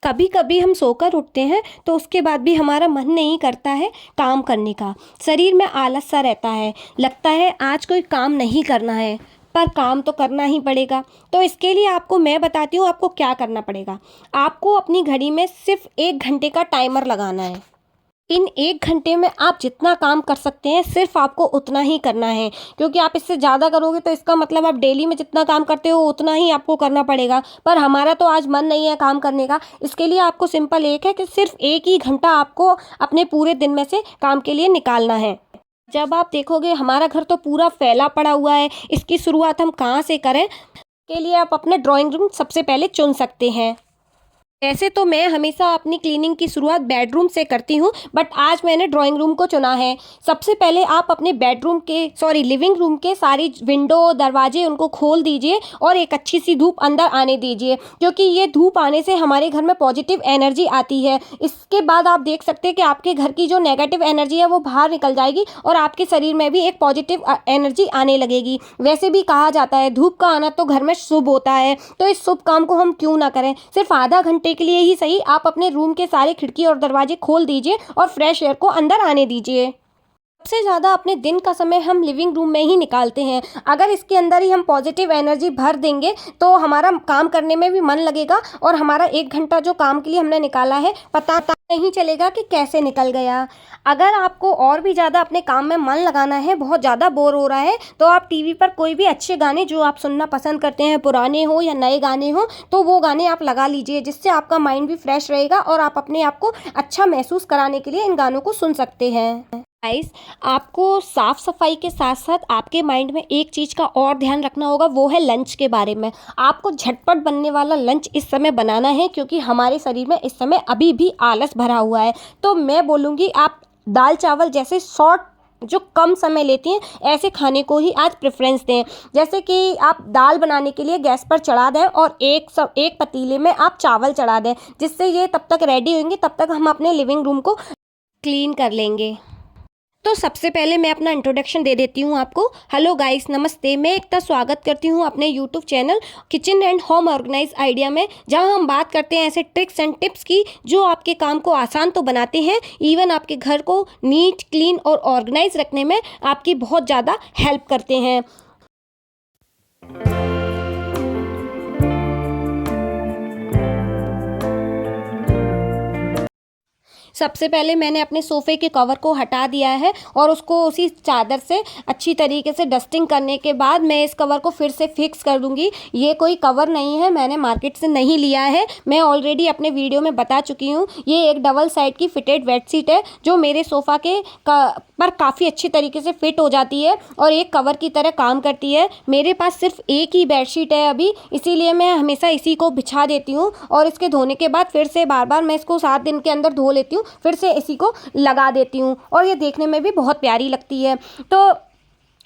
कभी कभी हम सोकर उठते हैं तो उसके बाद भी हमारा मन नहीं करता है काम करने का। शरीर में आलस सा रहता है, लगता है आज कोई काम नहीं करना है, पर काम तो करना ही पड़ेगा। तो इसके लिए आपको मैं बताती हूँ आपको क्या करना पड़ेगा। आपको अपनी घड़ी में सिर्फ 1 घंटे का टाइमर लगाना है। इन 1 घंटे में आप जितना काम कर सकते हैं सिर्फ आपको उतना ही करना है, क्योंकि आप इससे ज़्यादा करोगे तो इसका मतलब आप डेली में जितना काम करते हो उतना ही आपको करना पड़ेगा। पर हमारा तो आज मन नहीं है काम करने का। इसके लिए आपको सिंपल एक है कि सिर्फ 1 ही घंटा आपको अपने पूरे दिन में से काम के लिए निकालना है। जब आप देखोगे हमारा घर तो पूरा फैला पड़ा हुआ है, इसकी शुरुआत हम कहाँ से करें, के लिए आप अपना ड्राइंग रूम सबसे पहले चुन सकते हैं। वैसे तो मैं हमेशा अपनी क्लीनिंग की शुरुआत बेडरूम से करती हूँ, बट आज मैंने ड्राइंग रूम को चुना है। सबसे पहले आप अपने लिविंग रूम के सारी विंडो दरवाजे उनको खोल दीजिए और एक अच्छी सी धूप अंदर आने दीजिए, क्योंकि ये धूप आने से हमारे घर में पॉजिटिव एनर्जी आती है। इसके बाद आप देख सकते हैं कि आपके घर की जो नेगेटिव एनर्जी है वो बाहर निकल जाएगी और आपके शरीर में भी एक पॉजिटिव एनर्जी आने लगेगी। वैसे भी कहा जाता है धूप का आना तो घर में शुभ होता है, तो इस शुभ काम को हम क्यों ना करें। सिर्फ आधा घंटे के लिए ही सही आप अपने रूम के सारे खिड़की और दरवाजे खोल दीजिए और फ्रेश एयर को अंदर आने दीजिए। सबसे ज़्यादा अपने दिन का समय हम लिविंग रूम में ही निकालते हैं। अगर इसके अंदर ही हम पॉजिटिव एनर्जी भर देंगे तो हमारा काम करने में भी मन लगेगा और हमारा 1 घंटा जो काम के लिए हमने निकाला है पता नहीं चलेगा कि कैसे निकल गया। अगर आपको और भी ज़्यादा अपने काम में मन लगाना है, बहुत ज़्यादा बोर हो रहा है, तो आप टीवी पर कोई भी अच्छे गाने जो आप सुनना पसंद करते हैं, पुराने हो या नए गाने हो, तो वो गाने आप लगा लीजिए, जिससे आपका माइंड भी फ्रेश रहेगा और आप अपने आप को अच्छा महसूस कराने के लिए इन गानों को सुन सकते हैं। गाइस, आपको साफ सफाई के साथ साथ आपके माइंड में एक चीज़ का और ध्यान रखना होगा, वो है लंच के बारे में। आपको झटपट बनने वाला लंच इस समय बनाना है, क्योंकि हमारे शरीर में इस समय अभी भी आलस भरा हुआ है। तो मैं बोलूँगी आप दाल चावल जैसे शॉर्ट जो कम समय लेती हैं ऐसे खाने को ही आज प्रेफरेंस दें। जैसे कि आप दाल बनाने के लिए गैस पर चढ़ा दें और एक पतीले में आप चावल चढ़ा दें, जिससे ये तब तक रेडी होंगे, तब तक हम अपने लिविंग रूम को क्लीन कर लेंगे। तो सबसे पहले मैं अपना इंट्रोडक्शन दे देती हूँ आपको। हेलो गाइस, नमस्ते। मैं एकता स्वागत करती हूँ अपने YouTube channel Kitchen and Home Organise Idea में, जहाँ हम बात करते हैं ऐसे ट्रिक्स एंड टिप्स की जो आपके काम को आसान तो बनाते हैं, इवन आपके घर को नीट क्लीन और ऑर्गेनाइज रखने में आपकी बहुत ज़्यादा हेल्प करते हैं। सबसे पहले मैंने अपने सोफ़े के कवर को हटा दिया है और उसको उसी चादर से अच्छी तरीके से डस्टिंग करने के बाद मैं इस कवर को फिर से फिक्स कर दूंगी। ये कोई कवर नहीं है, मैंने मार्केट से नहीं लिया है, मैं ऑलरेडी अपने वीडियो में बता चुकी हूँ। ये एक डबल साइड की फिटेड बेडशीट है जो मेरे सोफ़ा पर काफ़ी अच्छी तरीके से फिट हो जाती है और एक कवर की तरह काम करती है। मेरे पास सिर्फ एक ही बेडशीट है अभी, इसीलिए मैं हमेशा इसी को बिछा देती हूँ और इसके धोने के बाद फिर से बार बार मैं इसको 7 दिन के अंदर धो लेती हूँ, फिर से इसी को लगा देती हूँ और ये देखने में भी बहुत प्यारी लगती है। तो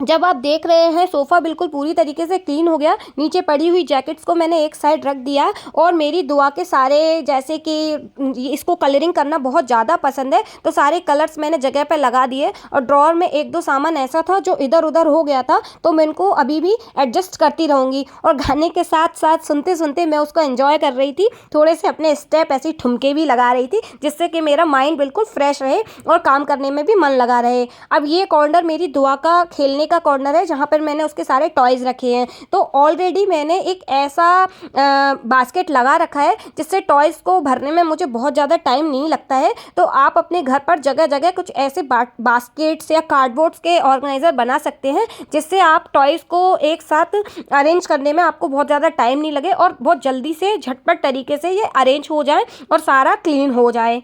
जब आप देख रहे हैं सोफ़ा बिल्कुल पूरी तरीके से क्लीन हो गया, नीचे पड़ी हुई जैकेट्स को मैंने एक साइड रख दिया और मेरी दुआ के सारे, जैसे कि इसको कलरिंग करना बहुत ज़्यादा पसंद है, तो सारे कलर्स मैंने जगह पर लगा दिए और ड्रॉअर में 1-2 सामान ऐसा था जो इधर उधर हो गया था, तो मैं इनको अभी भी एडजस्ट करती रहूँगी। और गाने के साथ साथ सुनते सुनते मैं उसको एंजॉय कर रही थी, थोड़े से अपने स्टेप ऐसी ठुमके भी लगा रही थी, जिससे कि मेरा माइंड बिल्कुल फ्रेश रहे और काम करने में भी मन लगा रहे। अब ये कॉर्नर मेरी दुआ का खेलने का कॉर्नर है, जहाँ पर मैंने उसके सारे टॉयज रखे हैं। तो ऑलरेडी मैंने एक ऐसा बास्केट लगा रखा है जिससे टॉयज को भरने में मुझे बहुत ज़्यादा टाइम नहीं लगता है। तो आप अपने घर पर जगह जगह कुछ ऐसे बास्केट्स या कार्डबोर्ड्स के ऑर्गेनाइजर बना सकते हैं, जिससे आप टॉयज को एक साथ अरेंज करने में आपको बहुत ज़्यादा टाइम नहीं लगे और बहुत जल्दी से झटपट तरीके से ये अरेंज हो जाए और सारा क्लीन हो जाए।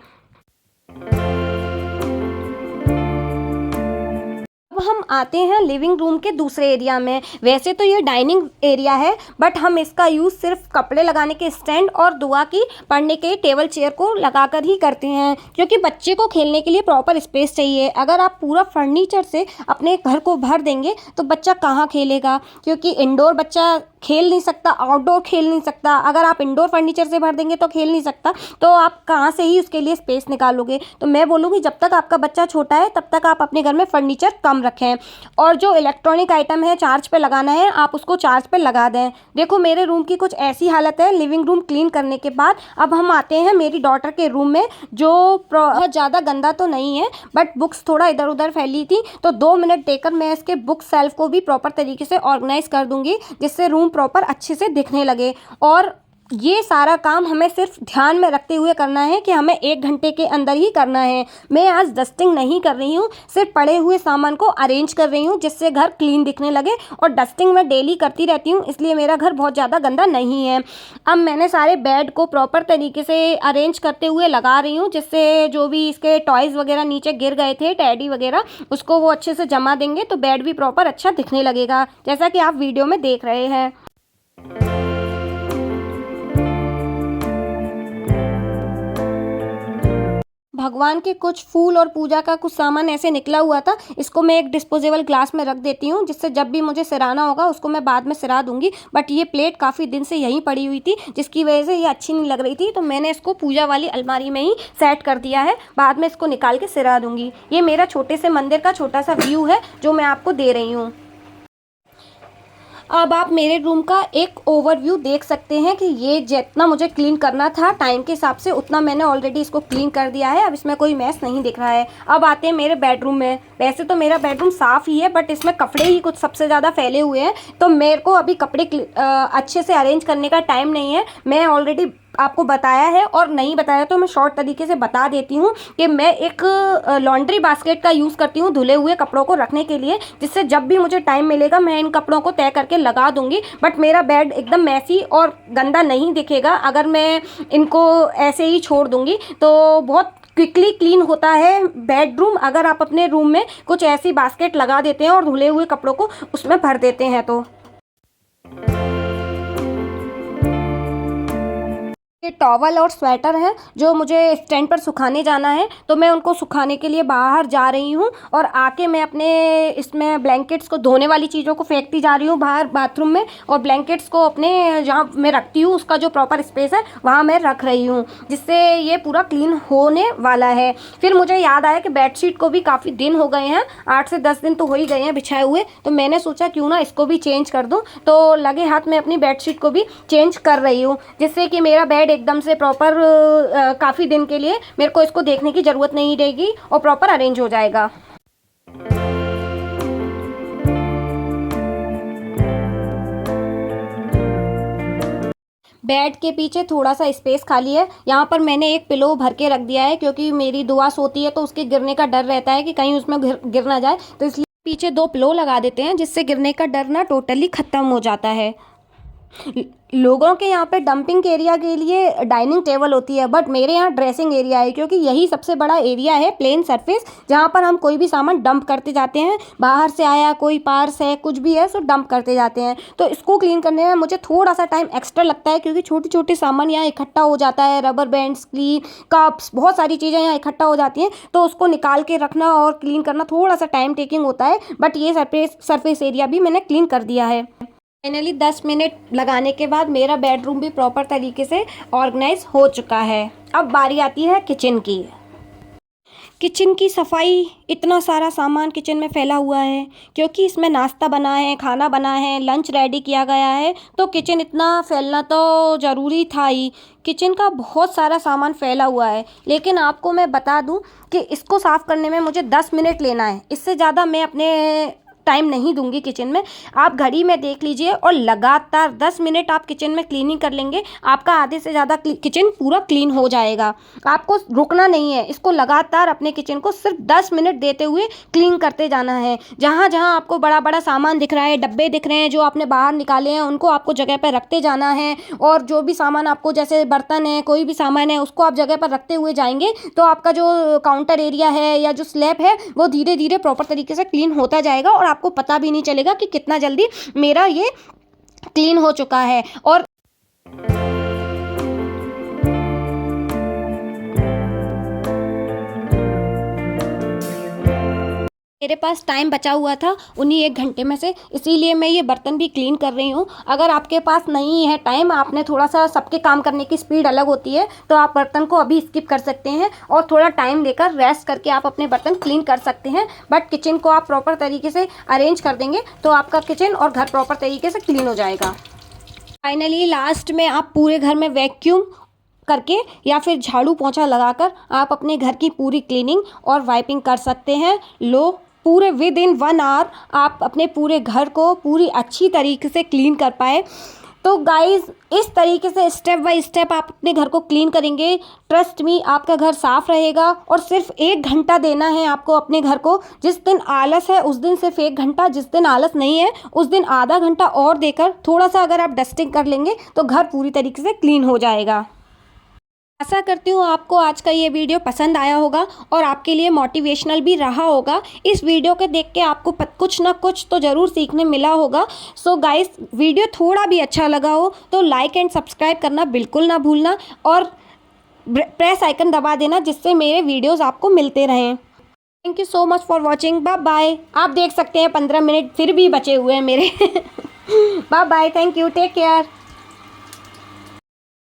अब हम आते हैं लिविंग रूम के दूसरे एरिया में। वैसे तो ये डाइनिंग एरिया है, बट हम इसका यूज़ सिर्फ कपड़े लगाने के स्टैंड और दुआ की पढ़ने के टेबल चेयर को लगाकर ही करते हैं, क्योंकि बच्चे को खेलने के लिए प्रॉपर स्पेस चाहिए। अगर आप पूरा फर्नीचर से अपने घर को भर देंगे तो बच्चा कहाँ खेलेगा, क्योंकि इंडोर बच्चा खेल नहीं सकता, आउटडोर खेल नहीं सकता। अगर आप इंडोर फर्नीचर से भर देंगे तो खेल नहीं सकता, तो आप कहाँ से ही उसके लिए स्पेस निकालोगे। तो मैं बोलूँगी जब तक आपका बच्चा छोटा है तब तक आप अपने घर में फर्नीचर कम रखें, और जो इलेक्ट्रॉनिक आइटम है चार्ज पे लगाना है आप उसको चार्ज पे लगा दें। देखो मेरे रूम की कुछ ऐसी हालत है लिविंग रूम क्लीन करने के बाद। अब हम आते हैं मेरी डॉटर के रूम में, जो बहुत ज़्यादा गंदा तो नहीं है बट बुक्स थोड़ा इधर उधर फैली थी, तो 2 मिनट देकर मैं इसके बुक सेल्फ को भी प्रॉपर तरीके से ऑर्गेनाइज कर दूंगी, जिससे रूम प्रॉपर अच्छे से दिखने लगे। और ये सारा काम हमें सिर्फ ध्यान में रखते हुए करना है कि हमें 1 घंटे के अंदर ही करना है। मैं आज डस्टिंग नहीं कर रही हूँ, सिर्फ पड़े हुए सामान को अरेंज कर रही हूँ जिससे घर क्लीन दिखने लगे। और डस्टिंग मैं डेली करती रहती हूँ, इसलिए मेरा घर बहुत ज़्यादा गंदा नहीं है। अब मैंने सारे बेड को प्रॉपर तरीके से अरेंज करते हुए लगा रही हूँ, जिससे जो भी इसके टॉयज़ वगैरह नीचे गिर गए थे, टैडी वगैरह, उसको वो अच्छे से जमा देंगे तो बेड भी प्रॉपर अच्छा दिखने लगेगा, जैसा कि आप वीडियो में देख रहे हैं। भगवान के कुछ फूल और पूजा का कुछ सामान ऐसे निकला हुआ था, इसको मैं एक डिस्पोजेबल ग्लास में रख देती हूँ, जिससे जब भी मुझे सिराना होगा उसको मैं बाद में सिरा दूंगी। बट ये प्लेट काफ़ी दिन से यहीं पड़ी हुई थी, जिसकी वजह से ये अच्छी नहीं लग रही थी, तो मैंने इसको पूजा वाली अलमारी में ही सेट कर दिया है। बाद में इसको निकाल के सिरा दूंगी। ये मेरा छोटे से मंदिर का छोटा सा व्यू है जो मैं आपको दे रही हूँ। अब आप मेरे रूम का एक ओवरव्यू देख सकते हैं कि ये जितना मुझे क्लीन करना था टाइम के हिसाब से उतना मैंने ऑलरेडी इसको क्लीन कर दिया है। अब इसमें कोई मैस नहीं दिख रहा है। अब आते हैं मेरे बेडरूम में। वैसे तो मेरा बेडरूम साफ़ ही है बट इसमें कपड़े ही कुछ सबसे ज़्यादा फैले हुए हैं, तो मेरे को अभी कपड़े अच्छे से अरेंज करने का टाइम नहीं है। मैं ऑलरेडी आपको बताया है, और नहीं बताया तो मैं शॉर्ट तरीके से बता देती हूँ कि मैं एक लॉन्ड्री बास्केट का यूज़ करती हूँ धुले हुए कपड़ों को रखने के लिए, जिससे जब भी मुझे टाइम मिलेगा मैं इन कपड़ों को तय करके लगा दूँगी। बट मेरा बेड एकदम मैसी और गंदा नहीं दिखेगा अगर मैं इनको ऐसे ही छोड़ दूँगी, तो बहुत क्विकली क्लीन होता है बेडरूम अगर आप अपने रूम में कुछ ऐसी बास्केट लगा देते हैं और धुले हुए कपड़ों को उसमें भर देते हैं। तो ये टॉवल और स्वेटर हैं जो मुझे स्टैंड पर सुखाने जाना है, तो मैं उनको सुखाने के लिए बाहर जा रही हूँ। और आके मैं अपने इसमें ब्लैंकेट्स को, धोने वाली चीज़ों को फेंकती जा रही हूँ बाहर बाथरूम में, और ब्लैंकेट्स को अपने जहाँ मैं रखती हूँ उसका जो प्रॉपर स्पेस है वहाँ मैं रख रही हूँ, जिससे ये पूरा क्लीन होने वाला है। फिर मुझे याद आया कि बेडशीट को भी काफ़ी दिन हो गए हैं, 8 से 10 दिन तो हो ही गए हैं बिछाए हुए, तो मैंने सोचा क्यों ना इसको भी चेंज कर दूँ। तो लगे हाथ में अपनी बेडशीट को भी चेंज कर रही हूँ, जिससे कि मेरा बेड एकदम से प्रॉपर काफ़ी दिन के लिए मेरे को इसको देखने की ज़रूरत नहीं रहेगी और प्रॉपर अरेंज हो जाएगा। बेड के पीछे थोड़ा सा स्पेस खाली है, यहाँ पर मैंने एक पिलो भर के रख दिया है, क्योंकि मेरी दुआ सोती है तो उसके गिरने का डर रहता है कि कहीं उसमें गिर ना जाए, तो इसलिए पीछे 2 पिलो लगा देते हैं, जिससे गिरने का डर ना टोटली ख़त्म हो जाता है। लोगों के यहाँ पे डंपिंग एरिया के लिए डाइनिंग टेबल होती है, बट मेरे यहाँ ड्रेसिंग एरिया है, क्योंकि यही सबसे बड़ा एरिया है प्लेन सरफेस, जहाँ पर हम कोई भी सामान डंप करते जाते हैं। बाहर से आया कोई पार्स है कुछ भी है सो डंप करते जाते हैं। तो इसको क्लीन करने में मुझे थोड़ा सा टाइम एक्स्ट्रा लगता है, क्योंकि छोटे छोटे सामान यहाँ इकट्ठा हो जाता है, रबर बैंड्स, क्लीन कप्स, बहुत सारी चीज़ें यहाँ इकट्ठा हो जाती हैं, तो उसको निकाल के रखना और क्लीन करना थोड़ा सा टाइम टेकिंग होता है। बट ये सरफेस एरिया भी मैंने क्लीन कर दिया है। फाइनली 10 मिनट लगाने के बाद मेरा बेडरूम भी प्रॉपर तरीके से ऑर्गेनाइज हो चुका है। अब बारी आती है किचन की। किचन की सफाई, इतना सारा सामान किचन में फैला हुआ है, क्योंकि इसमें नाश्ता बना है, खाना बना है, लंच रेडी किया गया है, तो किचन इतना फैलना तो ज़रूरी था ही। किचन का बहुत सारा सामान फैला हुआ है, लेकिन आपको मैं बता दूं कि इसको साफ़ करने में मुझे 10 मिनट लेना है, इससे ज़्यादा मैं अपने टाइम नहीं दूंगी किचन में। आप घड़ी में देख लीजिए और लगातार 10 मिनट आप किचन में क्लीनिंग कर लेंगे, आपका आधे से ज़्यादा किचन पूरा क्लीन हो जाएगा। आपको रुकना नहीं है, इसको लगातार अपने किचन को सिर्फ 10 मिनट देते हुए क्लीन करते जाना है। जहाँ जहाँ आपको बड़ा बड़ा सामान दिख रहा है, डब्बे दिख रहे हैं जो आपने बाहर निकाले हैं, उनको आपको जगह पर रखते जाना है। और जो भी सामान आपको, जैसे बर्तन है, कोई भी सामान है, उसको आप जगह पर रखते हुए जाएंगे तो आपका जो काउंटर एरिया है या जो स्लैब है वो धीरे धीरे प्रॉपर तरीके से क्लीन होता जाएगा, और आपको पता भी नहीं चलेगा कि कितना जल्दी मेरा ये क्लीन हो चुका है। और मेरे पास टाइम बचा हुआ था उन्हीं 1 घंटे में से, इसीलिए मैं ये बर्तन भी क्लीन कर रही हूँ। अगर आपके पास नहीं है टाइम, आपने थोड़ा सा, सबके काम करने की स्पीड अलग होती है, तो आप बर्तन को अभी स्किप कर सकते हैं और थोड़ा टाइम लेकर रेस्ट करके आप अपने बर्तन क्लीन कर सकते हैं। बट किचन को आप प्रॉपर तरीके से अरेंज कर देंगे तो आपका किचन और घर प्रॉपर तरीके से क्लीन हो जाएगा। फाइनली लास्ट में आप पूरे घर में वैक्यूम करके या फिर झाड़ू पोंछा लगाकर आप अपने घर की पूरी क्लीनिंग और वाइपिंग कर सकते हैं। लो, पूरे विद इन 1 आवर आप अपने पूरे घर को पूरी अच्छी तरीके से क्लीन कर पाए। तो गाइज़, इस तरीके से स्टेप बाय स्टेप आप अपने घर को क्लीन करेंगे, ट्रस्ट मी, आपका घर साफ़ रहेगा। और सिर्फ 1 घंटा देना है आपको अपने घर को। जिस दिन आलस है उस दिन सिर्फ 1 घंटा, जिस दिन आलस नहीं है उस दिन आधा घंटा और देकर थोड़ा सा अगर आप डस्टिंग कर लेंगे तो घर पूरी तरीके से क्लीन हो जाएगा। आशा करती हूँ आपको आज का ये वीडियो पसंद आया होगा और आपके लिए मोटिवेशनल भी रहा होगा। इस वीडियो के देख के आपको कुछ ना कुछ तो ज़रूर सीखने मिला होगा। सो गाइस, वीडियो थोड़ा भी अच्छा लगा हो तो लाइक एंड सब्सक्राइब करना बिल्कुल ना भूलना और प्रेस आइकन दबा देना, जिससे मेरे वीडियोज़ आपको मिलते रहें। Thank you so much for watching. Bye bye. आप देख सकते हैं 15 मिनट फिर भी बचे हुए हैं मेरे। Bye bye. Thank you. Take care.